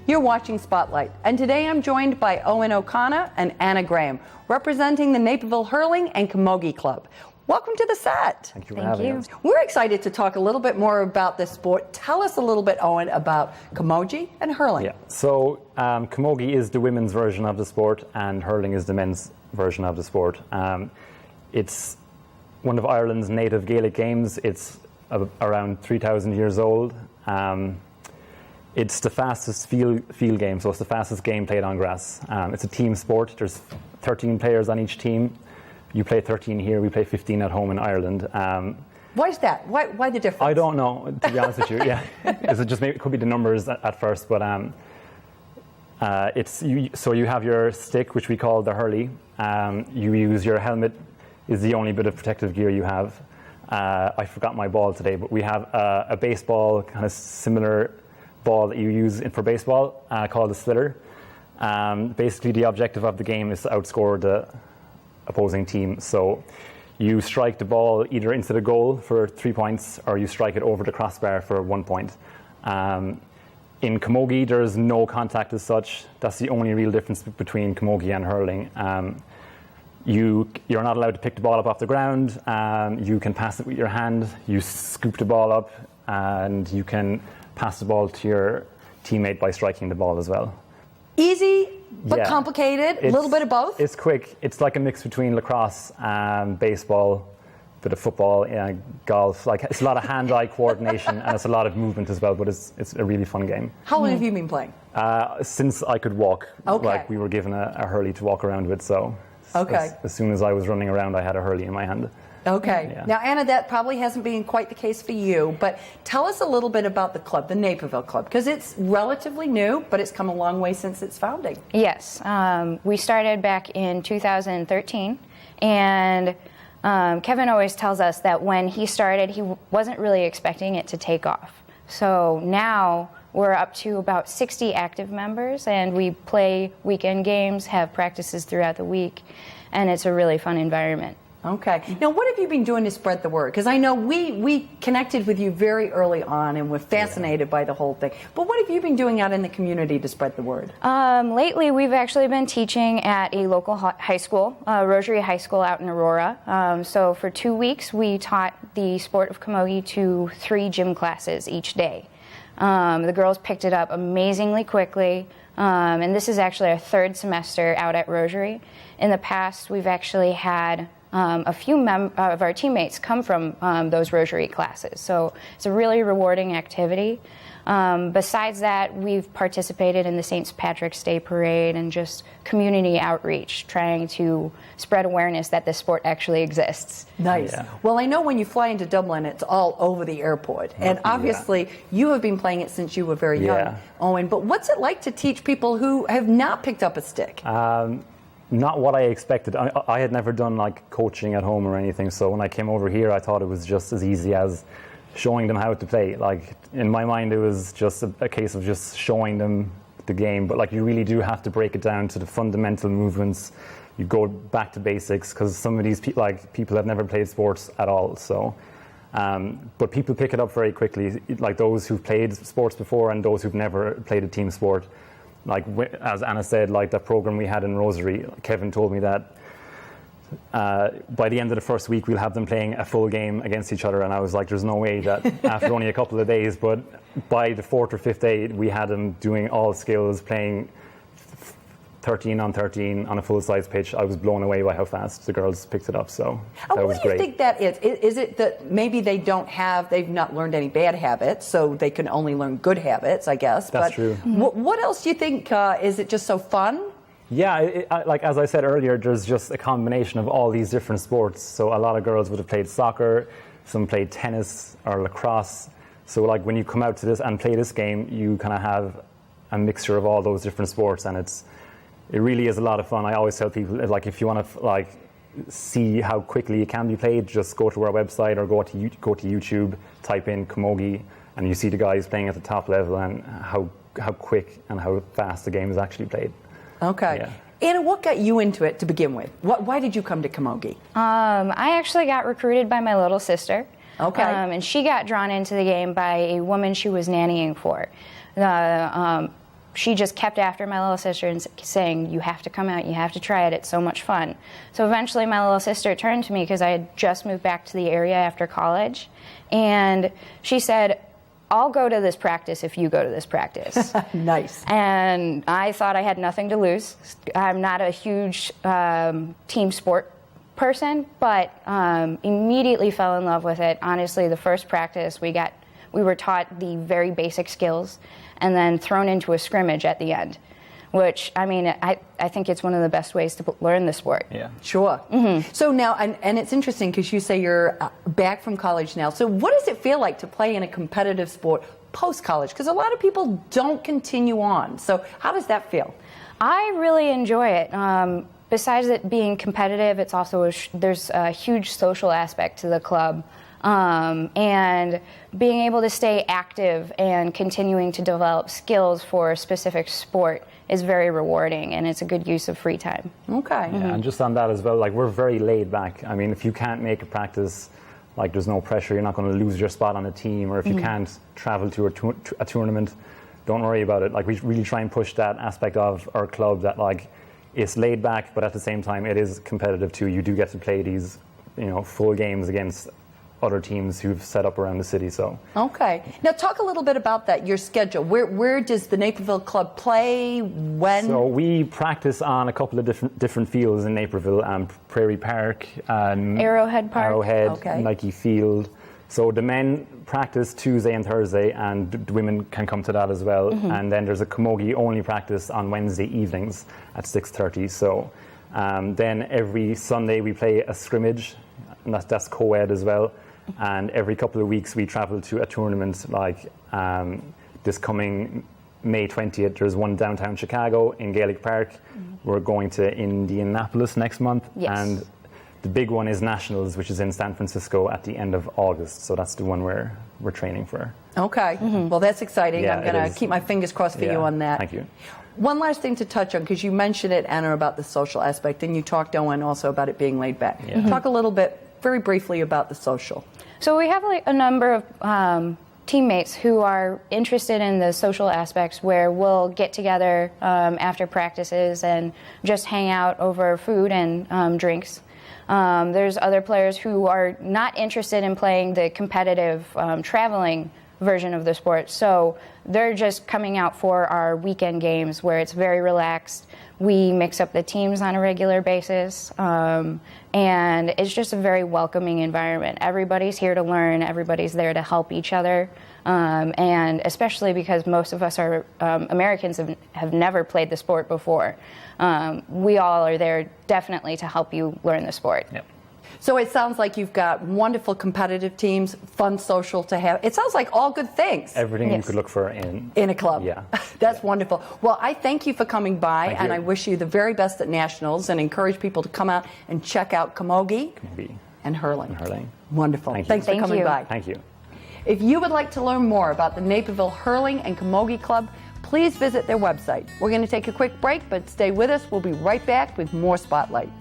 You're watching Spotlight, and today I'm joined by Owen O'Connor and Anna Graham, representing the Naperville Hurling and Camogie Club. Welcome to the set. Thank you for having us. We're excited to talk a little bit more about this sport. Tell us a little bit, Owen, about Camogie and hurling. Yeah, so Camogie is the women's version of the sport, and hurling is the men's version of the sport. It's one of Ireland's native Gaelic games. It's around 3,000 years old. It's the fastest field game, so it's the fastest game played on grass. It's a team sport. There's 13 players on each team. You play 13 here, we play 15 at home in Ireland. Why is that? Why the difference? I don't know, to be honest with you. Yeah, it could be the numbers at first, but so you have your stick, which we call the hurley. You use your helmet, is the only bit of protective gear you have. I forgot my ball today, but we have a baseball, kind of similar ball that you use for baseball, called a slitter. Basically, the objective of the game is to outscore the opposing team. So you strike the ball either into the goal for 3 points, or you strike it over the crossbar for 1 point. In Camogie, there's no contact as such. That's the only real difference between Camogie and hurling. You're not allowed to pick the ball up off the ground. You can pass it with your hand. You scoop the ball up, and you can pass the ball to your teammate by striking the ball as well. Easy, but complicated, a little bit of both? It's quick. It's like a mix between lacrosse and baseball, bit of football, golf. Like, it's a lot of hand-eye coordination, and it's a lot of movement as well, but it's a really fun game. How long have you been playing? Since I could walk. Okay. Like, we were given a hurley to walk around with, so as soon as I was running around, I had a hurley in my hand. Okay. Yeah. Now, Anna, that probably hasn't been quite the case for you, but tell us a little bit about the club, the Naperville Club, because it's relatively new, but it's come a long way since its founding. Yes. We started back in 2013, and Kevin always tells us that when he started, he wasn't really expecting it to take off. So now we're up to about 60 active members, and we play weekend games, have practices throughout the week, and it's a really fun environment. Okay. Now, what have you been doing to spread the word? Because I know we connected with you very early on and were fascinated by the whole thing. But what have you been doing out in the community to spread the word? Lately, we've actually been teaching at a local high school, Rosary High School out in Aurora. So for 2 weeks, we taught the sport of Camogie to 3 gym classes each day. The girls picked it up amazingly quickly. And this is actually our 3rd semester out at Rosary. In the past, we've actually had a few of our teammates come from those Rosary classes. So it's a really rewarding activity. Besides that, we've participated in the St. Patrick's Day Parade and just community outreach, trying to spread awareness that this sport actually exists. Nice. Yeah. Well, I know when you fly into Dublin, it's all over the airport. And obviously, you have been playing it since you were very young, Owen. But what's it like to teach people who have not picked up a stick? Not what I expected. I had never done like coaching at home or anything, so when I came over here, I thought it was just as easy as showing them how to play. Like, in my mind, it was just a case of just showing them the game, but like, you really do have to break it down to the fundamental movements. You go back to basics, because some of these people have never played sports at all. So, but people pick it up very quickly, like those who've played sports before and those who've never played a team sport. Like, as Anna said, like that program we had in Rosary, Kevin told me that by the end of the first week, we'll have them playing a full game against each other. And I was like, there's no way that after only a couple of days. But by the 4th or 5th day, we had them doing all skills, playing 13 on 13 on a full-size pitch. I was blown away by how fast the girls picked it up. So that was great. What do you think that is? Is it that maybe they've not learned any bad habits, so they can only learn good habits, I guess? That's true. What else do you think? Is it just so fun? Yeah, like as I said earlier, there's just a combination of all these different sports. So a lot of girls would have played soccer, some played tennis or lacrosse. So like, when you come out to this and play this game, you kind of have a mixture of all those different sports, and it really is a lot of fun. I always tell people, like, if you want to see how quickly it can be played, just go to our website or go to YouTube, type in Camogie, and you see the guys playing at the top level and how quick and how fast the game is actually played. Okay. Yeah. Anna, what got you into it to begin with? Why did you come to Camogie? I actually got recruited by my little sister. Okay. And she got drawn into the game by a woman she was nannying for. she just kept after my little sister and saying, you have to come out, you have to try it, it's so much fun. So eventually my little sister turned to me because I had just moved back to the area after college, and she said, I'll go to this practice if you go to this practice. Nice. And I thought I had nothing to lose. I'm not a huge team sport person, but immediately fell in love with it. Honestly, the first practice we were taught the very basic skills and then thrown into a scrimmage at the end, which, I mean, I think it's one of the best ways to learn the sport. Yeah. Sure. Mm-hmm. So now, and it's interesting because you say you're back from college now. So what does it feel like to play in a competitive sport post-college? Because a lot of people don't continue on. So how does that feel? I really enjoy it. Besides it being competitive, it's also there's a huge social aspect to the club. And being able to stay active and continuing to develop skills for a specific sport is very rewarding, and it's a good use of free time. Okay. Yeah, and just on that as well, like, we're very laid back. I mean, if you can't make a practice, like, there's no pressure. You're not going to lose your spot on a team, or if you can't travel to a tournament, don't worry about it. Like, we really try and push that aspect of our club that, like, it's laid back, but at the same time, it is competitive too. You do get to play these, full games against other teams who've set up around the city. So okay, now talk a little bit about that. Your schedule. Where does the Naperville club play? When? So we practice on a couple of different fields in Naperville: Prairie Park, Arrowhead Park, okay. Nike Field. So the men practice Tuesday and Thursday, and the women can come to that as well. And then there's a Camogie only practice on Wednesday evenings at 6:30. So then every Sunday we play a scrimmage, and that's co-ed as well. And every couple of weeks we travel to a tournament, like this coming May 20th. There's one downtown Chicago in Gaelic Park. We're going to Indianapolis next month. Yes. And the big one is Nationals, which is in San Francisco at the end of August. So that's the one we're training for. Okay. Well, that's exciting. Yeah, I'm going to keep my fingers crossed for you on that. Thank you. One last thing to touch on, because you mentioned it, Anna, about the social aspect, and you talked, Owen, also about it being laid back. Yeah. Talk a little bit, very briefly, about the social. So we have a number of teammates who are interested in the social aspects, where we'll get together after practices and just hang out over food and drinks. There's other players who are not interested in playing the competitive traveling version of the sport, so they're just coming out for our weekend games where it's very relaxed. We mix up the teams on a regular basis, and it's just a very welcoming environment. Everybody's here to learn, everybody's there to help each other, and especially because most of us are Americans have never played the sport before. We all are there definitely to help you learn the sport. Yep. So it sounds like you've got wonderful competitive teams, fun social to have. It sounds like all good things. Everything Yes. you could look for in In a club. Yeah. That's wonderful. Well, I thank you for coming by, Thank and you. I wish you the very best at Nationals, and encourage people to come out and check out Camogie and Hurling. Wonderful. Thank you. Thanks for Thank coming you. by. Thank you. If you would like to learn more about the Naperville Hurling and Camogie Club, please visit their website. We're going to take a quick break, but stay with us. We'll be right back with more Spotlight.